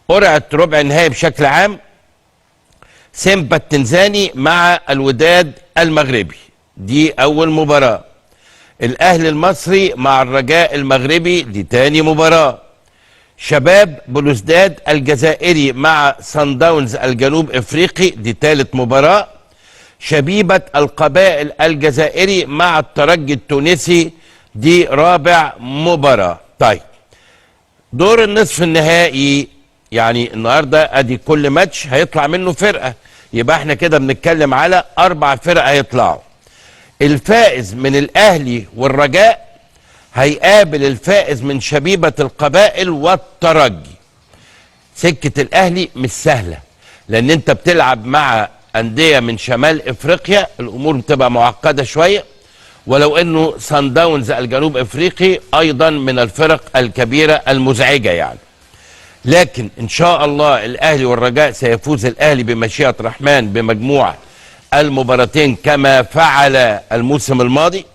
قرعه ربع النهائي بشكل عام، سيمبا التنزاني مع الوداد المغربي، دي اول مباراه. الاهلي المصري مع الرجاء المغربي، دي تاني مباراه. شباب بلوزداد الجزائري مع صن داونز الجنوب افريقي، دي تالت مباراه. شبيبه القبائل الجزائري مع الترجي التونسي، دي رابع مباراه. طيب دور النصف النهائي، يعني النهارده ادي كل ماتش هيطلع منه فرقه، يبقى احنا كده بنتكلم على 4 فرق هيطلعوا. الفائز من الاهلي والرجاء هيقابل الفائز من شبيبه القبائل والترجي. سكه الاهلي مش سهله، لان انت بتلعب مع انديه من شمال افريقيا، الامور بتبقى معقده شويه، ولو انه صن داونز الجنوب افريقي ايضا من الفرق الكبيره المزعجه يعني. لكن ان شاء الله الاهلي والرجاء سيفوز الاهلي بمشيئه الرحمن بمجموع المباراتين كما فعل الموسم الماضي،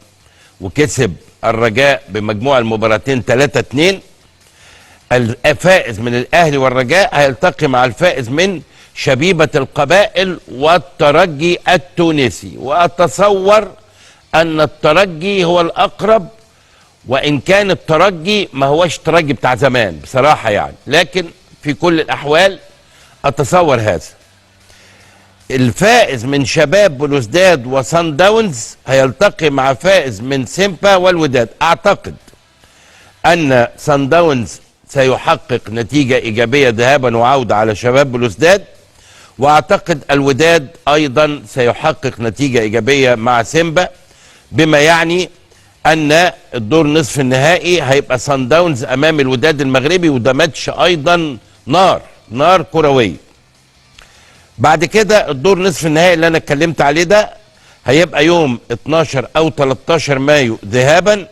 وكسب الرجاء بمجموع المباراتين 3-2. الفائز من الاهلي والرجاء هيلتقي مع الفائز من شبيبه القبائل والترجي التونسي، واتصور ان الترجي هو الاقرب، وان كان الترجي ما هوش ترجي بتاع زمان بصراحه يعني، لكن في كل الاحوال اتصور هذا. الفائز من شباب بلوزداد وصن داونز هيلتقي مع فائز من سيمبا والوداد. اعتقد ان صن داونز سيحقق نتيجه ايجابيه ذهابا وعوده على شباب بلوزداد، واعتقد الوداد ايضا سيحقق نتيجه ايجابيه مع سيمبا، بما يعني ان الدور نصف النهائي هيبقى صن داونز امام الوداد المغربي، وده ماتش ايضا نار كرويه. بعد كده الدور نصف النهائي اللي انا اتكلمت عليه ده هيبقى يوم 12 او 13 مايو ذهابا،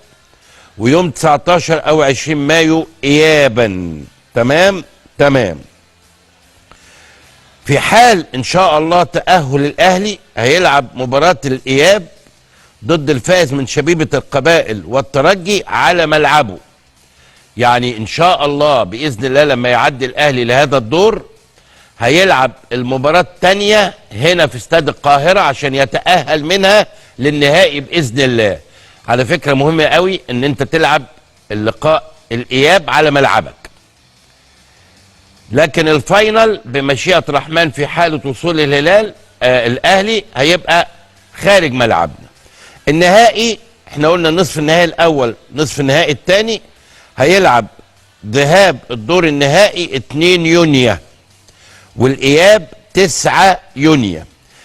ويوم 19 او 20 مايو ايابا. تمام. في حال ان شاء الله تأهل الاهلي هيلعب مباراة الاياب ضد الفائز من شبيبة القبائل والترجي على ملعبه. يعني ان شاء الله باذن الله لما يعدي الاهلي لهذا الدور هيلعب المباراة الثانية هنا في استاد القاهرة عشان يتأهل منها للنهائي باذن الله. على فكرة مهمة قوي ان انت تلعب اللقاء الاياب على ملعبك، لكن الفاينل بمشيئة الرحمن في حالة وصول الهلال الاهلي هيبقى خارج ملعبنا. النهائي احنا قلنا نصف النهائي الاول، نصف النهائي الثاني هيلعب ذهاب الدور النهائي 2 يونيو والاياب 9 يونيو.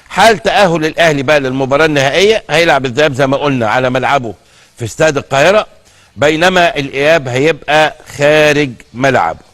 حال تأهل الاهلي بقى للمباراة النهائية هيلعب الذهاب زي ما قلنا على ملعبه في استاد القاهرة، بينما الاياب هيبقى خارج ملعبه.